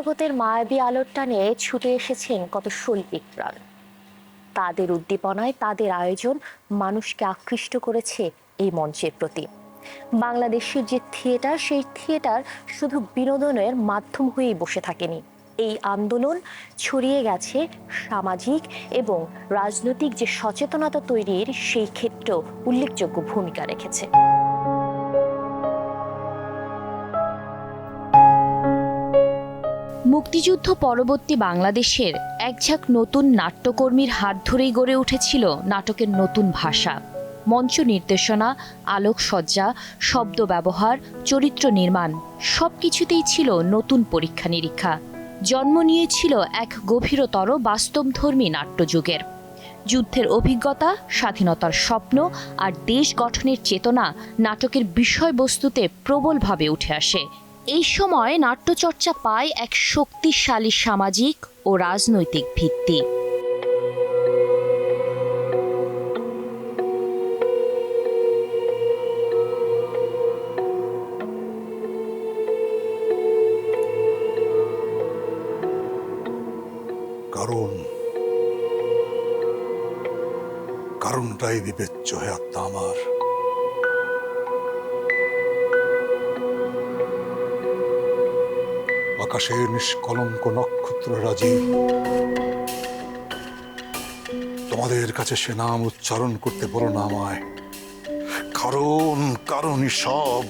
জগতের মায়াবী আলোর টানে ছুটে এসেছেন কত শৈল্পিক প্রাণ। তাদের উদ্দীপনায়, তাদের আয়োজন মানুষকে আকৃষ্ট করেছে এই মঞ্চের প্রতি। বাংলাদেশের যে থিয়েটার, সেই থিয়েটার শুধু বিনোদনের মাধ্যম হয়েই বসে থাকেনি। এই আন্দোলন ছড়িয়ে গেছে সামাজিক এবং রাজনৈতিক যে সচেতনতা তৈরির, সেই ক্ষেত্রেও উল্লেখযোগ্য ভূমিকা রেখেছে। মুক্তিযুদ্ধ পরবর্তী বাংলাদেশের একঝাঁক নতুন নাট্যকর্মীর হাত ধরেই গড়ে উঠেছিল নাটকের নতুন ভাষা। মঞ্চ নির্দেশনা, আলোকসজ্জা, শব্দ ব্যবহার, চরিত্র নির্মাণ সবকিছুতেই ছিল নতুন পরীক্ষা নিরীক্ষা। জন্ম নিয়েছিল এক গভীরতর বাস্তবধর্মী নাট্যযুগের। যুদ্ধের অভিজ্ঞতা, স্বাধীনতার স্বপ্ন আর দেশ গঠনের চেতনা নাটকের বিষয়বস্তুতে প্রবলভাবে উঠে আসে। এই সময় নাট্যচর্চা পায় এক শক্তিশালী সামাজিক ও রাজনৈতিক ভিত্তি। কারণটাই বিবেচ্য হে আত্মা আমার। আকাশের নিষ্কলঙ্ক নক্ষত্ররাজি তোমাদের কাছে সে নাম উচ্চারণ করতে বলো না আমায়। কারণই সব।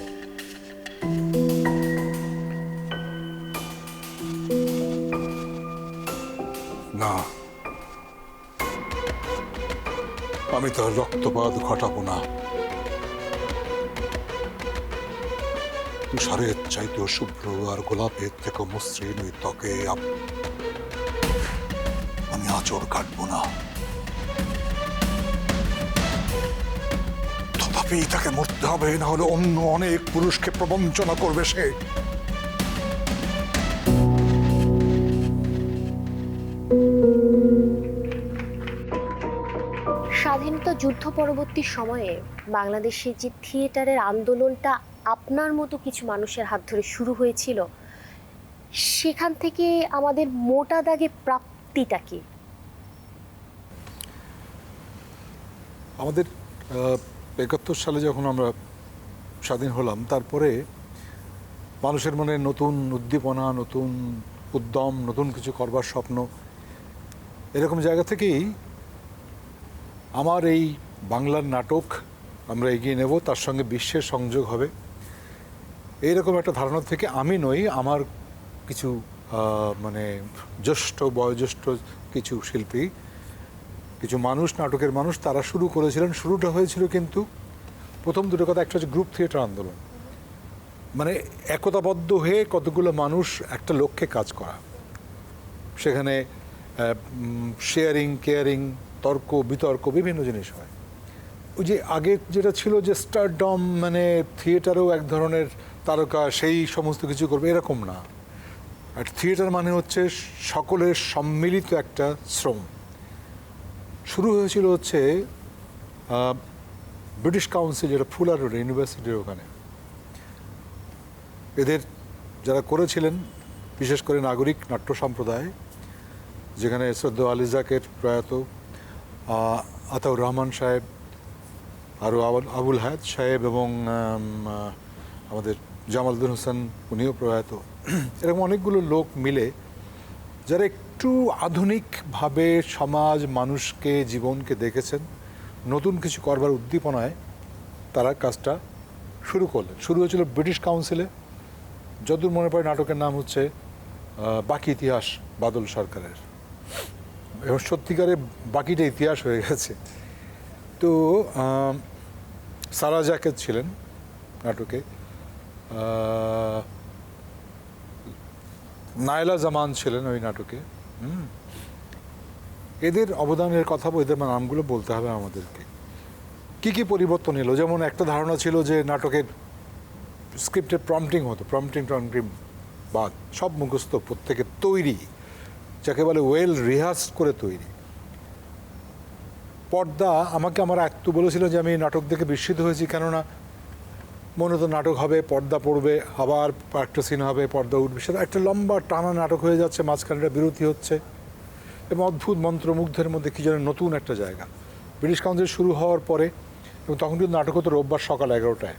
না, আমি তার রক্তপাত ঘটাবো না। তুষারের চাইতেও শুভ্র আর গোলাপের থেকে মসৃণ ওই ত্বকে আমি আঁচড় কাটবো না। তথাপি তাকে মরতে হবে, না হলে অন্য অনেক পুরুষকে প্রবঞ্চনা করবে সে। স্বাধীনতা যুদ্ধ পরবর্তী সময়ে বাংলাদেশের যে থিয়েটারের আন্দোলনটা আপনার মতো কিছু মানুষের হাত ধরে শুরু হয়েছিল, সেখান থেকে আমাদের মোটা দাগে প্রাপ্তিটা কি? আমাদের ৭১ সালে যখন আমরা স্বাধীন হলাম, তারপরে মানুষের মনে নতুন উদ্দীপনা, নতুন উদ্যম, নতুন কিছু করবার স্বপ্ন, এরকম জায়গা থেকেই আমার এই বাংলার নাটক আমরা এগিয়ে নেব, তার সঙ্গে বিশ্বের সংযোগ হবে, এইরকম একটা ধারণা থেকে আমি নই, আমার কিছু বয়োজ্যেষ্ঠ কিছু শিল্পী, কিছু মানুষ, নাটকের মানুষ, তারা শুরু করেছিলেন। শুরুটা হয়েছিল কিন্তু প্রথম দুটো কথা, একটা হচ্ছে গ্রুপ থিয়েটার আন্দোলন, মানে একতাবদ্ধ হয়ে কতগুলো মানুষ একটা লক্ষ্যে কাজ করা। সেখানে শেয়ারিং, কেয়ারিং, তর্ক বিতর্ক বিভিন্ন জিনিস হয়। ওই যে আগে যেটা ছিল যে স্টারডম, মানে থিয়েটারেও এক ধরনের তারকা, সেই সমস্ত কিছু করবে, এরকম না। আর থিয়েটার মানে হচ্ছে সকলের সম্মিলিত একটা শ্রম। শুরু হয়েছিল হচ্ছে ব্রিটিশ কাউন্সিল, যেটা ফুলার রোড ইউনিভার্সিটির ওখানে। এদের যারা করেছিলেন বিশেষ করে নাগরিক নাট্য সম্প্রদায়, যেখানে শ্রদ্ধেয় আলিজাকের প্রয়াত, আতাউর রহমান সাহেব, আরও আবুল হায়াত সাহেব এবং আমাদের জামালউদ্দিন হোসেন, উনিও প্রয়াত, এরকম অনেকগুলো লোক মিলে যারা একটু আধুনিকভাবে সমাজ, মানুষকে, জীবনকে দেখেছেন, নতুন কিছু করবার উদ্দীপনায় তারা কাজটা শুরু করলেন। শুরু হয়েছিল ব্রিটিশ কাউন্সিলে। যতদূর মনে পড়ে নাটকের নাম হচ্ছে বাকি ইতিহাস, বাদল সরকারের, এবং সত্যিকারে বাকিটা ইতিহাস হয়ে গেছে। তো সারা জাকেদ ছিলেন নাটকে, নায়লা জামান ছিলেন ওই নাটকে। এদের অবদানের কথা, এদের নামগুলো বলতে হবে আমাদেরকে। কি কি পরিবর্তন এলো? যেমন একটা ধারণা ছিল যে নাটকের স্ক্রিপ্টের প্রম্পটিং হতো, প্রম্পটিং বাদ, সব মুখস্থ, প্রত্যেকের তৈরি, যাকে বলে ওয়েল রিহার্স করে তৈরি। পর্দা, আমাকে আমার আত্মু বলেছিল যে আমি নাটক দেখে বিস্মিত হয়েছি, কেননা মূলত নাটক হবে, পর্দা পড়বে, আবার একটা সিন হবে, পর্দা উঠবে, সেটা একটা লম্বা টানা নাটক হয়ে যাচ্ছে, মাঝখানে একটা বিরতি হচ্ছে এবং অদ্ভুত মন্ত্রমুগ্ধের মধ্যে কি যেন নতুন একটা জায়গা। ব্রিটিশ কাউন্সিল শুরু হওয়ার পরে, এবং তখন কিন্তু নাটক হতো রোববার সকাল 11টায়,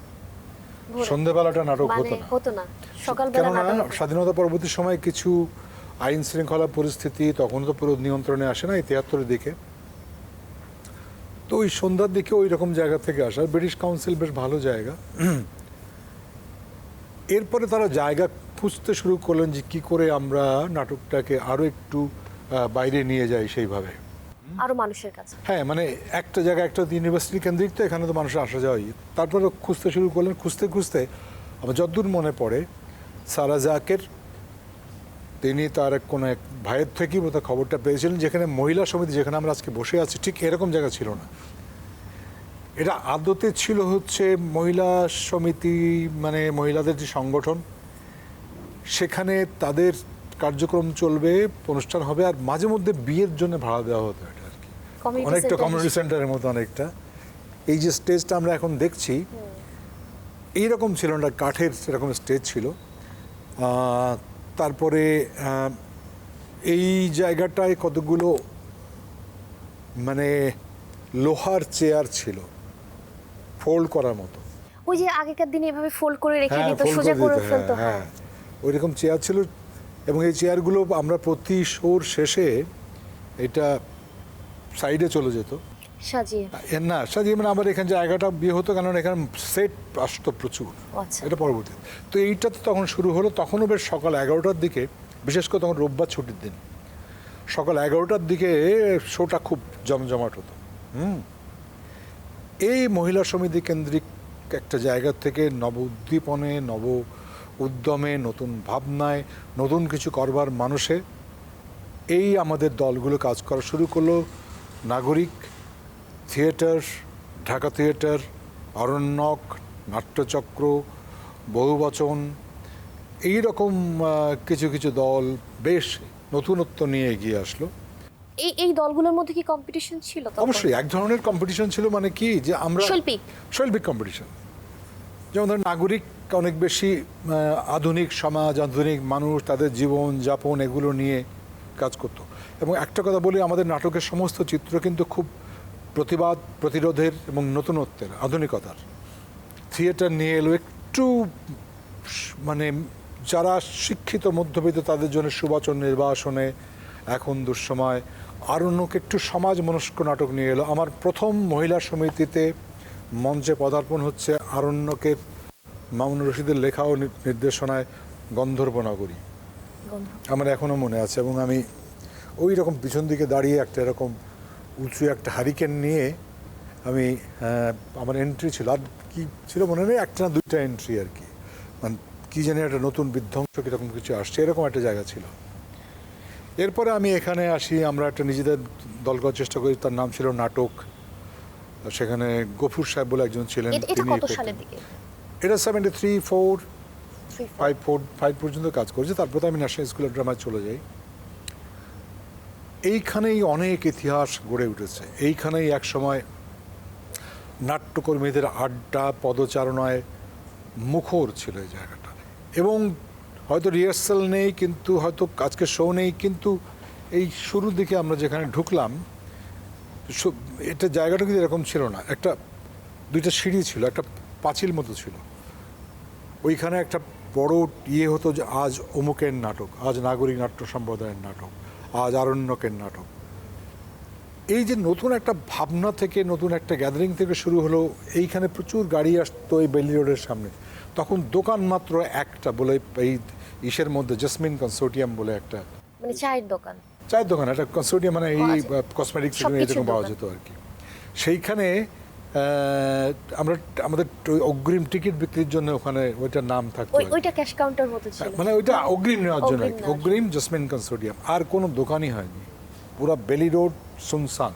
সন্ধ্যেবেলাটা নাটক মানে হতো না। সকালবেলা কেননা নাটক হতো। স্বাধীনতা পরবর্তী সময় কিছু আইন শৃঙ্খলা পরিস্থিতি তখন তো পুরো নিয়ন্ত্রণে আসে না, 73-এর দিকে। তো ওই সন্ধ্যার দিকে ওই রকম জায়গা থেকে আসা, ব্রিটিশ কাউন্সিল বেশ ভালো জায়গা। এরপরে তারা জায়গা খুঁজতে শুরু করলেন যে কি করে আমরা নাটকটাকে আরো একটু বাইরে নিয়ে যাই সেইভাবে। আরো মানুষের কাছে। হ্যাঁ, মানে একটা জায়গা, একটা ইউনিভার্সিটি কেন্দ্রিক, তো এখানে তো মানুষের আসা যাওয়াই। তারপরে খুঁজতে শুরু করলেন, খুঁজতে খুঁজতে আমার যতদূর মনে পড়ে সারা জাকের, তিনি তার কোনো এক ভাইয়ের থেকেই বোধহয় খবরটা পেয়েছিলেন, যেখানে মহিলা সমিতি, যেখানে আমরা আজকে বসে আছি, ঠিক এরকম জায়গা ছিল না। এটা আদতে ছিল হচ্ছে মহিলা সমিতি, মানে মহিলাদের যে সংগঠন, সেখানে তাদের কার্যক্রম চলবে, অনুষ্ঠান হবে, আর মাঝে মধ্যে বিয়ের জন্য ভাড়া দেওয়া হতো এটা আর কি, অনেকটা কমিউনিটি সেন্টারের মতো অনেকটা। এই যে স্টেজটা আমরা এখন দেখছি, এইরকম ছিল না, কাঠের সেরকম স্টেজ ছিল। তারপরে এই জায়গাটায় কতগুলো মানে লোহার চেয়ার ছিল, ফোল্ড করার মতো। ওই যে আগেকার দিনে এভাবে ফোল্ড করে রেখে হ্যাঁ, দিত, fold সোজা করে দিত, ফেলতো। হ্যাঁ, ওই রকম চেয়ার ছিল। এবং এই চেয়ারগুলো আমরা প্রতি শোর শেষে এটা সাইডে চলে যেত, সাজিয়ে। না সাজিয়ে, মানে আমার এখানে জায়গাটা বিয়ে হতো, কারণ এখানে সেট আসতো প্রচুর। আচ্ছা। এটা পরবর্তী। তো এইটা তো তখন শুরু হলো, তখনও বেশ সকাল 11টার দিকে, বিশেষ করে তখন রোববার ছুটির দিন, সকাল 11টার দিকে শোটা খুব জমজমাট হতো। এই মহিলা সমিতি কেন্দ্রিক একটা জায়গা থেকে নব উদ্দীপনে, নব উদ্যমে, নতুন ভাবনায়, নতুন কিছু করবার মানুষে এই আমাদের দলগুলো কাজ করা শুরু করলো। নাগরিক, থিয়েটার, ঢাকা থিয়েটার, অরণ্যক, নাট্যচক্র, বহুবচন, এই রকম কিছু কিছু দল বেশ নতুনত্ব নিয়ে এগিয়ে আসলো। এই দলগুলোর মধ্যে কি কম্পিটিশন ছিল তখন? অবশ্যই এক ধরনের কম্পিটিশন ছিল, মানে কি যে আমরা শৈল্পিক কম্পিটিশন। যেমন ধরেন নাগরিক অনেক বেশি আধুনিক সমাজ, আধুনিক মানুষ, তাদের জীবন যাপন, এগুলো নিয়ে কাজ করতো। এবং একটা কথা বলি, আমাদের নাটকের সমস্ত চিত্র কিন্তু খুব প্রতিবাদ, প্রতিরোধের এবং নতুনত্বের, আধুনিকতার। থিয়েটার নিয়ে এলো একটু, মানে যারা শিক্ষিত মধ্যবিত্ত তাদের জন্য সুবচন নির্বাসনে, এখন দুঃসময়, আরণ্যক একটু সমাজ মনস্ক নাটক নিয়ে এলো। আমার প্রথম মহিলা সমিতিতে মঞ্চে পদার্পণ হচ্ছে আরণ্যকের মামুনুর রশিদের লেখা ও নির্দেশনায় গন্ধর্ব নগরী, আমার এখনো মনে আছে। এবং আমি ওই রকম পিছন দিকে দাঁড়িয়ে একটা এরকম উঁচু একটা হারিকেন নিয়ে আমি, আমার এন্ট্রি ছিল, আর কি ছিল মনে নেই, একটা না দুইটা এন্ট্রি আর কি, মানে কি জানি একটা নতুন বিধ্বংস কীরকম কিছু আসছে, এরকম একটা জায়গা ছিল। এরপরে আমি এখানে আসি, আমরা একটা নিজেদের দল করার চেষ্টা করি, তার নাম ছিল নাটক। সেখানে গফুর সাহেব বলে একজন ছিলেন। এটা কত সালের দিকে? এটা 73, 4, 5 পর্যন্ত কাজ করেছে। তারপর তো আমি ন্যাশনাল স্কুল অফ ড্রামায় চলে যাই। এইখানেই অনেক ইতিহাস গড়ে উঠেছে। এইখানেই এক সময় নাট্যকর্মীদের আড্ডা, পদচারণায় মুখর ছিল এই জায়গাটা। এবং হয়তো রিহার্সাল নেই, কিন্তু হয়তো আজকে শো নেই, কিন্তু এই শুরুর দিকে আমরা যেখানে ঢুকলাম, এটা জায়গাটা কিন্তু এরকম ছিল না। একটা দুইটা সিঁড়ি ছিল, একটা পাঁচিল মতো ছিল। ওইখানে একটা বড় ইয়ে হতো যে আজ অমুকের নাটক, আজ নাগরিক নাট্য সম্প্রদায়ের নাটক, আজ আরণ্যকের নাটক। এই যে নতুন একটা ভাবনা থেকে, নতুন একটা গ্যাদারিং থেকে শুরু হলো। এইখানে প্রচুর গাড়ি আসতো এই বেলি রোডের সামনে। তখন দোকান মাত্র একটা, বলে এই ইসের মধ্যে জেসমিন কনসোর্টিয়াম বলে একটা, মানে চায়ের দোকান, একটা কনসোর্টিয়াম, মানে এই কসমেটিক্স এরকম পাওয়া যেত আর কি। সেইখানে আমরা আমাদের অগ্রিম টিকিট বিক্রির জন্য ওখানে ওইটার নাম থাকতো, ওইটা ক্যাশ কাউন্টার মতো ছিল, মানে ওইটা অগ্রিম নেওয়ার জন্য, অগ্রিম জেসমিন কনসোর্টিয়াম। আর কোনো দোকানই হয়নি, পুরা বেলি রোড সুনসান।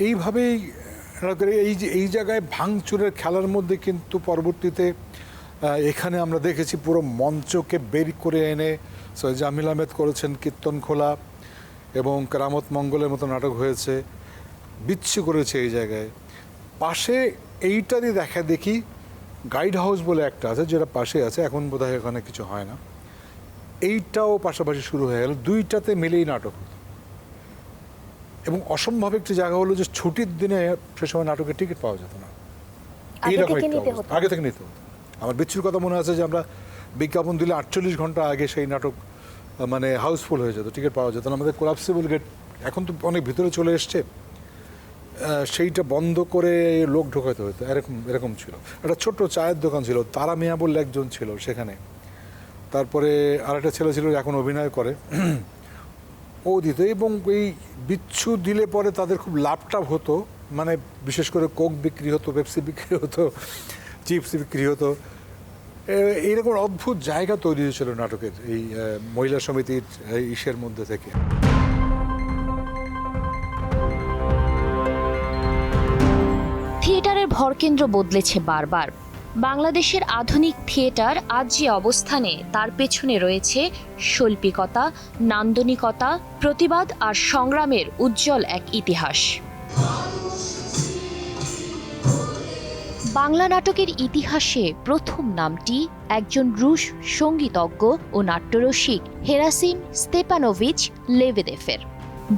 এইভাবেই এই জায়গায় ভাঙচুরের খেলার মধ্যে কিন্তু পরবর্তীতে এখানে আমরা দেখেছি পুরো মঞ্চকে বের করে এনে সৈয়দ জামিল আহমেদ করেছেন কীর্তন খোলা, এবং কেরামত মঙ্গলের মতো নাটক হয়েছে, বিচ্ছু করেছে এই জায়গায়। পাশে এইটারই দেখা দেখি গাইড হাউস বলে একটা আছে, যেটা পাশে আছে, এখন বোধহয় এখানে কিছু হয় না, এইটাও পাশাপাশি শুরু হয়ে গেল, দুইটাতে মিলেই নাটক হতো। এবং অসম্ভব একটি জায়গা হলো যে ছুটির দিনে সে সময় নাটকের টিকিট পাওয়া যেত না, এইরকম একটা অবস্থা। আগে থেকে নিতে হতো। আমার বিচ্ছুর কথা মনে আছে যে আমরা বিজ্ঞাপন দিলে 48 ঘন্টা আগে সেই নাটক মানে হাউসফুল হয়ে যেত, টিকিট পাওয়া যেত না। আমাদের কোলাপসিবল গেট এখন তো অনেক ভিতরে চলে এসছে, সেইটা বন্ধ করে লোক ঢোকাতে হতো, এরকম এরকম ছিল। একটা ছোট্ট চায়ের দোকান ছিল, তারা মিয়া বললে একজন ছিল সেখানে। তারপরে আরেকটা ছেলে ছিল এখন অভিনয় করে, ও দিত। এবং এই বিচ্ছু দিলে পরে তাদের খুব লাভটাভ হতো, মানে বিশেষ করে কোক বিক্রি হতো, পেপসি বিক্রি হতো, চিপস বিক্রি হতো। এইরকম অদ্ভুত জায়গা তৈরি হয়েছিল নাটকের এই মহিলা সমিতির ইসের মধ্যে থেকে। থিয়েটারের ভরকেন্দ্র বদলেছে বারবার। বাংলাদেশের আধুনিক থিয়েটার আজ যে অবস্থানে, তার পেছনে রয়েছে শৈল্পিকতা, নান্দনিকতা, প্রতিবাদ আর সংগ্রামের উজ্জ্বল এক ইতিহাস। বাংলা নাটকের ইতিহাসে প্রথম নামটি একজন রুশ সঙ্গীতজ্ঞ ও নাট্যরসিক হেরাসিম স্তেপানোভিচ লেবেদেফের।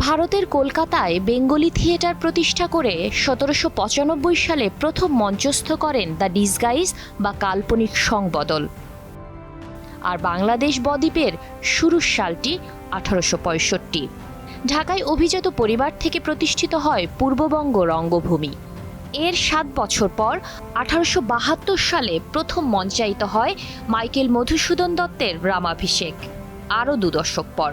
ভারতের কলকাতায় বেঙ্গলি থিয়েটার প্রতিষ্ঠা করে 1795 সালে প্রথম মঞ্চস্থ করেন দ্য ডিসগাইজ বা কাল্পনিক সংবদল। আর বাংলাদেশ বদ্বীপের শুরুর সালটি 1865। ঢাকায় অভিজাত পরিবার থেকে প্রতিষ্ঠিত হয় পূর্ববঙ্গ রঙ্গভূমি। এর 7 বছর পর 1872 সালে প্রথম মঞ্চায়িত হয় মাইকেল মধুসূদন দত্তের রামাভিষেক। আরও 2 দশক পর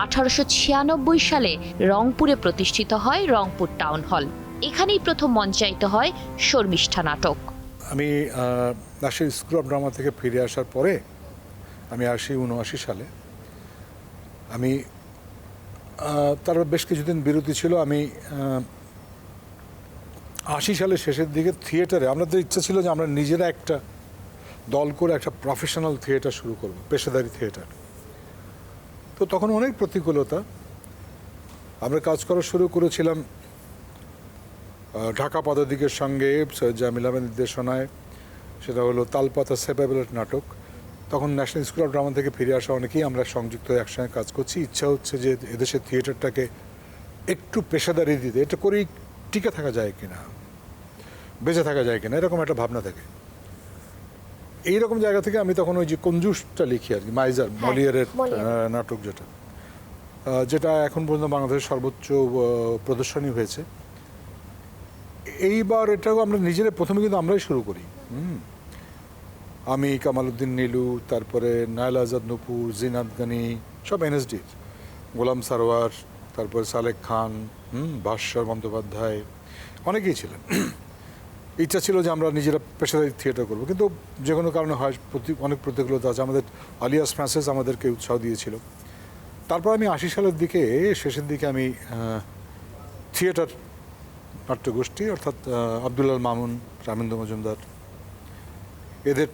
1896 সালে রংপুরে প্রতিষ্ঠিত হয় রংপুর টাউন হল। এখানেই প্রথম মঞ্চায়িত হয় শর্মিষ্ঠা নাটক। আমি ন্যাশনাল স্কুল অফ ড্রামা থেকে ফিরে আসার পরে আমি আসি 79 সালে। আমি তারপর বেশ কিছুদিন বিরতি ছিল। আমি 80 সালের শেষের দিকে থিয়েটারে আমাদের ইচ্ছা ছিল যে আমরা নিজেরা একটা দল করে একটা প্রফেশনাল থিয়েটার শুরু করব, পেশাদারি থিয়েটার। তো তখন অনেক প্রতিকূলতা। আমরা কাজ করা শুরু করেছিলাম ঢাকা পদাতিকের সঙ্গে, সৈয়দ জামিল আহমেদ নির্দেশনায়। সেটা হলো তালপাতা সেপাবেলেট নাটক। তখন ন্যাশনাল স্কুল অফ ড্রামা থেকে ফিরে আসা অনেকেই আমরা সংযুক্ত হয়ে একসঙ্গে কাজ করছি। ইচ্ছা হচ্ছে যে এদেশের থিয়েটারটাকে একটু পেশাদারি দিতে, এটা করেই টিকে থাকা যায় কিনা, বেঁচে থাকা যায় কিনা, এরকম একটা ভাবনা থাকে। এইরকম জায়গা থেকে আমি তখন ওই যে কঞ্জুসটা লিখি আর কি, মাইজার মলিয়ারের নাটক, যেটা এখন পর্যন্ত বাংলাদেশের সর্বোচ্চ প্রদর্শনী হয়েছে। এইবার এটাও আমরা নিজেরা প্রথমে কিন্তু আমরাই শুরু করি। আমি, কামাল উদ্দিন নীলু, তারপরে নাইল আজাদ নূপুর, জিনাত গানি, সব এনএসডির, গোলাম সারোয়ার, তারপরে সালেক খান, ভাস্বর বন্দ্যোপাধ্যায়, অনেকেই ছিলেন। ইচ্ছা ছিল যে আমরা নিজেরা পেশাদারি থিয়েটার করবো, কিন্তু যে কোনো কারণে হয় অনেক প্রতিকূলতা আছে। আমাদের আলিয়াস ফ্রান্সিস আমাদেরকে উৎসাহ দিয়েছিল। তারপর আমি 80 সালের দিকে শেষের দিকে আমি থিয়েটার নাট্যগোষ্ঠী অর্থাৎ আব্দুল্লাহ মামুন, রামেন্দ্র মজুমদার, এদের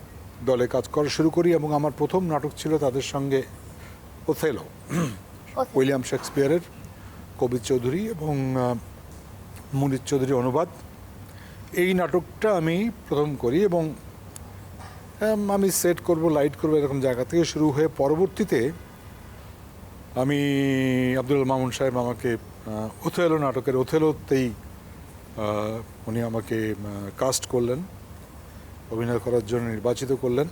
দলে কাজ করা শুরু করি। এবং আমার প্রথম নাটক ছিল তাদের সঙ্গে ওথেলো, উইলিয়াম শেক্সপিয়ারের, কবির চৌধুরী এবং মুনির চৌধুরী অনুবাদ। এই নাটকটা আমি প্রথম করি এবং আমি সেট করব, লাইট করব, এরকম জায়গা থেকে শুরু হয়ে পরবর্তীতে আমি আব্দুল মামুন সাহেব আমাকে ওথেলো নাটকের ওথেলোতেই উনি আমাকে কাস্ট করলেন, অভিনয় করার জন্য নির্বাচিত করলেন।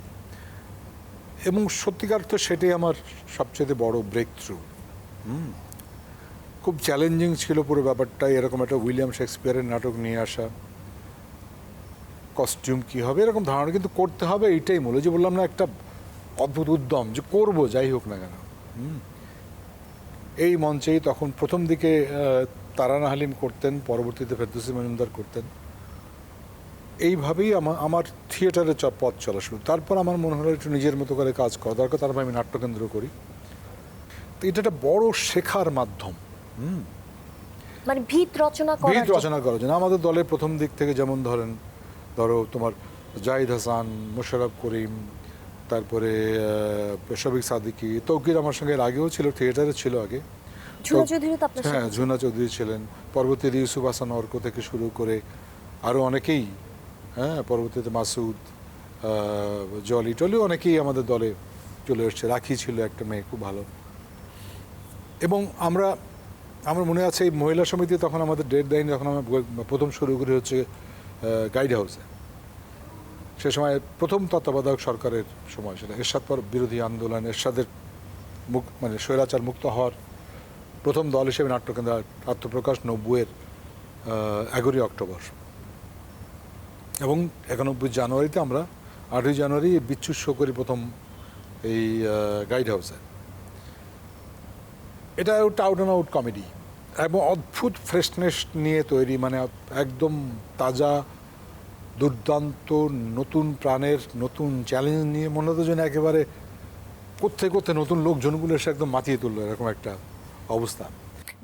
এবং সত্যিকার তো সেটাই আমার সবচেয়ে বড় ব্রেক থ্রু। খুব চ্যালেঞ্জিং ছিল পুরো ব্যাপারটাই। এরকম একটা উইলিয়াম শেক্সপিয়ারের নাটক নিয়ে আসা, কস্টিউম কী হবে এরকম ধারণা, কিন্তু করতে হবে এইটাই মূল। যে বললাম না, একটা অদ্ভুত উদ্যম যে করবো যাই হোক না কেন। এই মঞ্চেই তখন প্রথম দিকে তারানা হালিম করতেন, পরবর্তীতে ফেরদৌসী মজুমদার করতেন। এইভাবেই আমার থিয়েটারের পথ চলা শুরু। তারপর আমার মনে হলো একটু নিজের মতো করে কাজ করা দরকার, তারপর আমি নাট্যকেন্দ্র করি। তো এটা একটা বড় শেখার মাধ্যম, মানে ভিত রচনা করার জন্য। আমাদের দলের প্রথম দিক থেকে যেমন ধরো তোমার জাহিদ হাসান, মোশাররফ করিম, তারপরে শফিক সাদিকি, তৌকির আমার সঙ্গে এর আগেও ছিল, থিয়েটারে ছিল আগে। হ্যাঁ, ঝুনা চৌধুরী ছিলেন। পরবর্তীতে ইউসুফ হাসান অর্ক থেকে শুরু করে আরও অনেকেই হ্যাঁ, পরবর্তীতে মাসুদ, জলি টলি অনেকেই আমাদের দলে চলে এসছে। রাখি ছিল একটা মেয়ে, খুব ভালো। এবং আমার মনে আছে এই মহিলা সমিতি তখন আমাদের ডেট দেয়নি, যখন আমরা প্রথম শুরু করি হচ্ছে গাইড হাউসে। সে সময় প্রথম তত্ত্বাবধায়ক সরকারের সময়, সেটা এরশাদ বিরোধী আন্দোলন, এরশাদের মানে স্বৈরাচার মুক্ত হওয়ার প্রথম দল হিসেবে নাট্যকেন্দ্র আত্মপ্রকাশ 90-এর 11ই অক্টোবর, এবং 91 জানুয়ারিতে আমরা 8ই জানুয়ারি বিচ্ছু শো করি প্রথম এই গাইড হাউসে। এটা একটা আউট অ্যান্ড আউট কমেডি এবং অদ্ভুত ফ্রেশনেস নিয়ে তৈরি, মানে একদম তাজা, দুর্দান্ত, নতুন প্রাণের, নতুন চ্যালেঞ্জ নিয়ে মনে হতো যেন একেবারে করতে করতে নতুন লোকজনগুলো এসে একদম মাতিয়ে তুললো, এরকম একটা অবস্থা।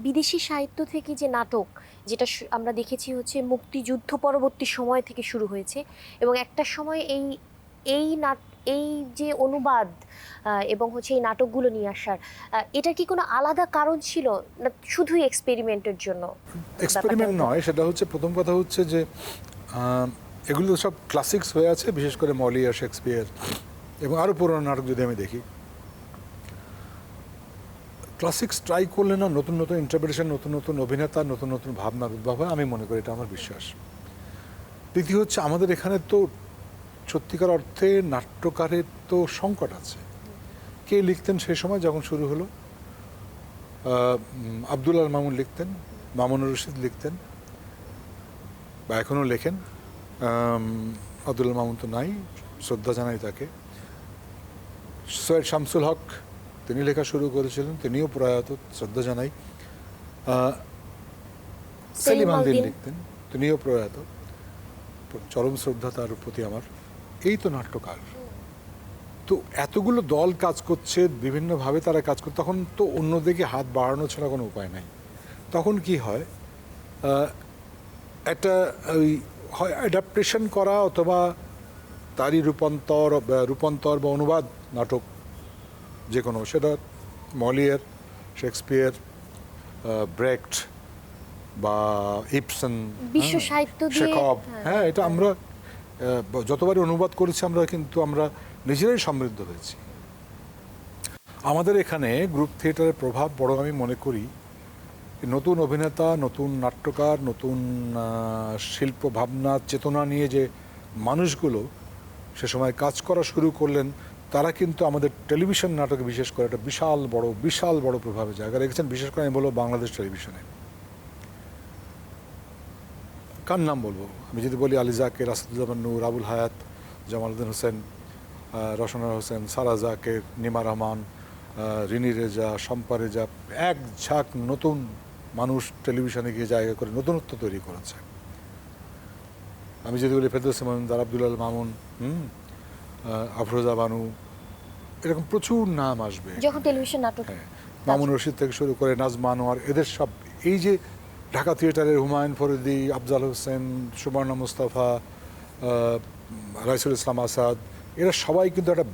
বিদেশি সাহিত্য থেকে যে নাটক, যেটা আমরা দেখেছি হচ্ছে মুক্তিযুদ্ধ পরবর্তী সময় থেকে শুরু হয়েছে, এবং একটা সময় এই যে অনুবাদ এবং হচ্ছে এই নাটকগুলো নিয়ে আসার, এটা কি কোনো আলাদা কারণ ছিল না শুধুই এক্সপেরিমেন্টের জন্য? এক্সপেরিমেন্ট নয়, সেটা হচ্ছে প্রথম কথা হচ্ছে যে এগুলো সব ক্লাসিক্স হয়ে আছে, বিশেষ করে মলিয়ার, শেক্সপিয়ার এবং আরও পুরনো নাটক যদি আমি দেখি, ক্লাসিক্স ট্রাই করলে না নতুন নতুন ইন্টারপ্রিটেশন, নতুন নতুন অভিনেতা, নতুন নতুন ভাবনার উদ্ভব হয়, আমি মনে করি, এটা আমার বিশ্বাস। দ্বিতীয় হচ্ছে আমাদের এখানে তো সত্যিকার অর্থে নাট্যকারের তো সংকট আছে। কে লিখতেন সেই সময় যখন শুরু হলো? আব্দুল আল মামুন লিখতেন, মামুনুর রশিদ লিখতেন, বা এখনও লেখেন। আব্দুল আল মামুন তো নাই, শ্রদ্ধা জানাই তাকে। সৈয়দ শামসুল হক, তিনি লেখা শুরু করেছিলেন, তিনিও প্রয়াত, শ্রদ্ধা জানাই। সেলিম আল দীন লিখতেন, তিনিও প্রয়াত, চরম শ্রদ্ধা তার প্রতি আমার। এই তো নাট্যকার। তো এতগুলো দল কাজ করছে, বিভিন্নভাবে তারা কাজ করছে, তখন তো অন্যদিকে হাত বাড়ানো ছাড়া কোনো উপায় নাই। তখন কি হয়, একটা ওই হয় অ্যাডাপ্টেশন করা, অথবা তারই রূপান্তর বা অনুবাদ নাটক যে কোনো, সেটা মলিয়ার, শেক্সপিয়ার, ব্রেক্ট বা ইপসন, বিশ্ব সাহিত্য দিয়ে, শেখব। হ্যাঁ, এটা আমরা যতবারই অনুবাদ করেছি আমরা নিজেরাই সমৃদ্ধ হয়েছি। আমাদের এখানে গ্রুপ থিয়েটারের প্রভাব বড় আমি মনে করি। নতুন অভিনেতা, নতুন নাট্যকার, নতুন শিল্প ভাবনা, চেতনা নিয়ে যে মানুষগুলো সে সময় কাজ করা শুরু করলেন, তারা কিন্তু আমাদের টেলিভিশন নাটকে বিশেষ করে একটা বিশাল বড় প্রভাবের জায়গা রেখেছেন। বিশেষ করে আমি বলবো বাংলাদেশ টেলিভিশনে। কার নাম বলবো? আমি যদি বলি আলী জাকের, আসাদুজ্জামান নূর, আবুল হায়াত, জামালউদ্দিন হোসেন, রওশন হোসেন, সারা জাকের, নিমা রহমান, রিনি রেজা, শম্পা রেজা, এক ঝাঁক নতুন মানুষ টেলিভিশনে গিয়ে জায়গা করে নতুনত্ব তৈরি করেছে। আমি যদি বলি ফেরদৌসী মজুমদার, আব্দুল আল মামুন, আফরোজা বানু, এরকম প্রচুর নাম আসবে যখন টেলিভিশন নাটক। হ্যাঁ, মামুন রশিদ থেকে শুরু করে নাজমা আনোয়ার, এদের সব, এই যে ঢাকা থিয়েটারের হুমায়ুন ফরিদি, আফজাল হোসেন, সুবর্ণা মুস্তাফা, রাইসুল ইসলাম আসাদ, এরা সবাই কিন্তু একটা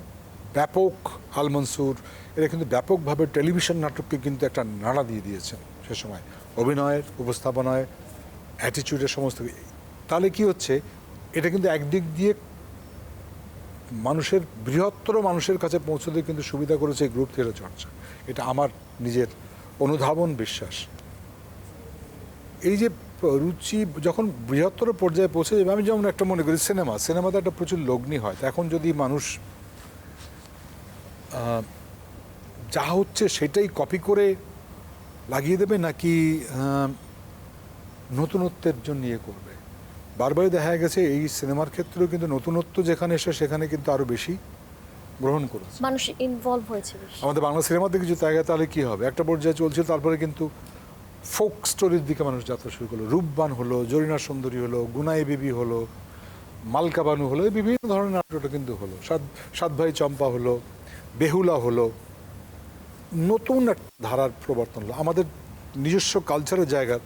ব্যাপক, আল মনসুর, এরা কিন্তু ব্যাপকভাবে টেলিভিশন নাটককে কিন্তু একটা নাড়া দিয়ে দিয়েছেন সে সময়, অভিনয়ের, উপস্থাপনায়, অ্যাটিটিউডের সমস্ত। তাহলে কি হচ্ছে, এটা কিন্তু একদিক দিয়ে বৃহত্তর মানুষের কাছে পৌঁছতে কিন্তু সুবিধা করেছে এই গ্রুপ থিয়েটার চর্চা। এটা আমার নিজের অনুধাবন, বিশ্বাস। এই যে রুচি যখন বৃহত্তর পর্যায়ে পৌঁছে যাবে, আমি যেমন একটা মনে করি সিনেমাতে একটা প্রচুর লগ্নি হয়। এখন যদি মানুষ যা হচ্ছে সেটাই কপি করে লাগিয়ে দেবে, নাকি নতুনত্বের জন্য ইয়ে করবে? বারবারই দেখা গেছে এই সিনেমার ক্ষেত্রেও কিন্তু নতুনত্ব যেখানে এসে সেখানে কিন্তু আরও বেশি গ্রহণ করেছে, মানুষ ইনভলভ হয়েছে বেশি। আমাদের বাংলা সিনেমাতে কিছু জায়গায় তাহলে কি হবে, একটা পর্যায়ে চলছিল, তারপরে কিন্তু ফোক স্টোরির দিকে মানুষ যাত্রা শুরু করলো। রূপবান হলো, জরিনা সুন্দরী হলো, গুনাই বিবি হলো, মালকা বানু হলো, এই বিভিন্ন ধরনের নাটকটা কিন্তু হলো। সাত ভাই চম্পা হলো, বেহুলা হলো, নতুন একটা ধারার প্রবর্তন হলো, আমাদের নিজস্ব কালচারের জায়গার,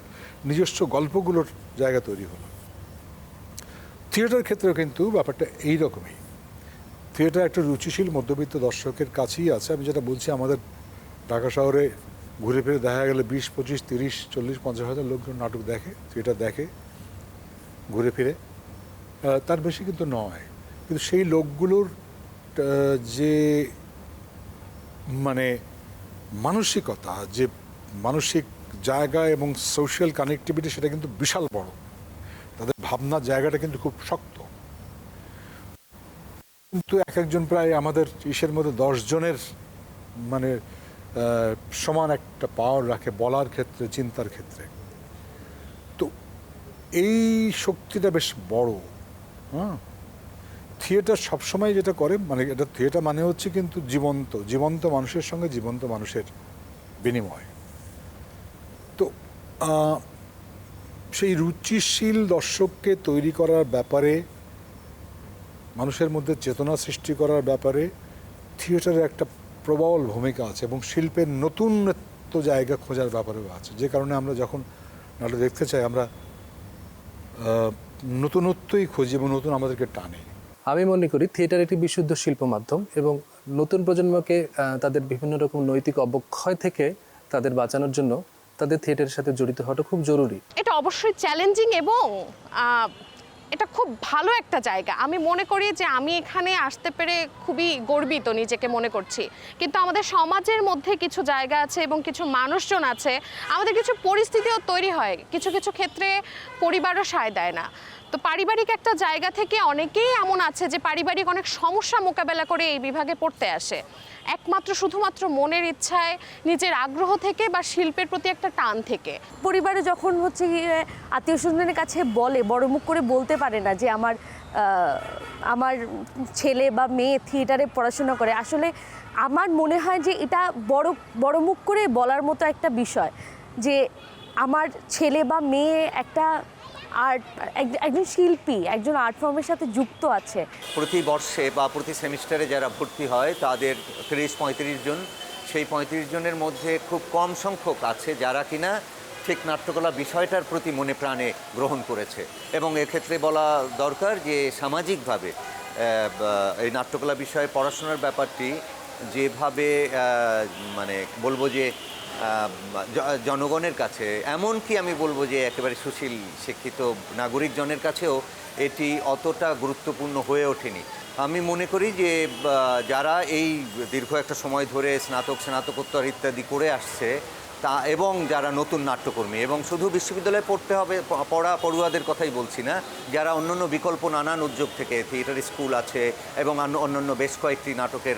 নিজস্ব গল্পগুলোর জায়গা তৈরি হলো। থিয়েটার ক্ষেত্রেও কিন্তু ব্যাপারটা এইরকমই। থিয়েটার একটা রুচিশীল মধ্যবিত্ত দর্শকের কাছেই আছে। আমি যেটা বলছি, আমাদের ঢাকা শহরে ঘুরে ফিরে দেখা গেলে 20, 25, 30, 40, 50 হাজার লোকজন নাটক দেখে, থিয়েটার দেখে ঘুরে ফিরে, তার বেশি কিন্তু নয়। কিন্তু সেই লোকগুলোর যে মানে মানসিকতা, যে মানসিক জায়গা এবং সোশ্যাল কানেক্টিভিটি, সেটা কিন্তু বিশাল বড়। তাদের ভাবনার জায়গাটা কিন্তু খুব শক্ত। কিন্তু এক একজন প্রায় আমাদের ইসের মধ্যে 10 জনের মানে সমান একটা পাওয়ার রাখে বলার ক্ষেত্রে, চিন্তার ক্ষেত্রে। তো এই শক্তিটা বেশ বড়। হ্যাঁ, থিয়েটার সবসময় যেটা করে, মানে এটা থিয়েটার মানে হচ্ছে কিন্তু জীবন্ত মানুষের সঙ্গে জীবন্ত মানুষের বিনিময়। তো সেই রুচিশীল দর্শককে তৈরি করার ব্যাপারে, মানুষের মধ্যে চেতনা সৃষ্টি করার ব্যাপারে থিয়েটারের একটা প্রবল ভূমিকা আছে, এবং শিল্পের নতুনত্ব জায়গা খোঁজার ব্যাপারেও আছে। যে কারণে আমরা যখন নাটক দেখতে চাই, আমরা নতুনত্বই খুঁজি এবং নতুন আমাদেরকে টানে। আমি মনে করি থিয়েটার একটি বিশুদ্ধ শিল্প মাধ্যম, এবং নতুন প্রজন্মকে তাদের বিভিন্ন রকম নৈতিক অবক্ষয় থেকে তাদের বাঁচানোর জন্য তাদের থিয়েটারের সাথে জড়িত হওয়াটা খুব জরুরি। এটা অবশ্যই চ্যালেঞ্জিং এবং এটা খুব ভালো একটা জায়গা। আমি মনে করি যে আমি এখানে আসতে পেরে খুবই গর্বিত নিজেকে মনে করছি। কিন্তু আমাদের সমাজের মধ্যে কিছু জায়গা আছে এবং কিছু মানুষজন আছে, আমাদের কিছু পরিস্থিতিও তৈরি হয়, কিছু কিছু ক্ষেত্রে পরিবারও সায় দেয় না। তো পারিবারিক একটা জায়গা থেকে অনেকেই এমন আছে যে পারিবারিক অনেক সমস্যা মোকাবেলা করে এই বিভাগে পড়তে আসে, একমাত্র শুধুমাত্র মনের ইচ্ছায়, নিজের আগ্রহ থেকে বা শিল্পের প্রতি একটা টান থেকে। পরিবারে যখন হচ্ছে আত্মীয় স্বজনের কাছে বলে, বড় মুখ করে বলতে পারে না যে আমার ছেলে বা মেয়ে থিয়েটারে পড়াশোনা করে, আসলে আমার মনে হয় যে এটা বড় মুখ করে বলার মতো একটা বিষয়, যে আমার ছেলে বা মেয়ে একটা একজন শিল্পী, একজন আর্ট ফর্মের সাথে যুক্ত আছে। প্রতি বর্ষে বা প্রতি সেমিস্টারে যারা ভর্তি হয় তাদের 30-35 জন, সেই 35 জনের মধ্যে খুব কম সংখ্যক আছে যারা কিনা ঠিক নাট্যকলা বিষয়টার প্রতি মনে প্রাণে গ্রহণ করেছে। এবং এক্ষেত্রে বলা দরকার যে সামাজিকভাবে এই নাট্যকলা বিষয়ে পড়াশোনার ব্যাপারটি যেভাবে মানে বলবো যে জনগণের কাছে, এমনকি আমি বলবো যে একেবারে সুশীল শিক্ষিত নাগরিকজনের কাছেও এটি অতটা গুরুত্বপূর্ণ হয়ে ওঠেনি। আমি মনে করি যে যারা এই দীর্ঘ একটা সময় ধরে স্নাতকোত্তর ইত্যাদি করে আসছে তা, এবং যারা নতুন নাট্যকর্মী, এবং শুধু বিশ্ববিদ্যালয়ে পড়তে হবে পড়ুয়াদের কথাই বলছি না, যারা অন্যান্য বিকল্প নানান উদ্যোগ থেকে, থিয়েটার স্কুল আছে এবং অন্যান্য বেশ কয়েকটি নাটকের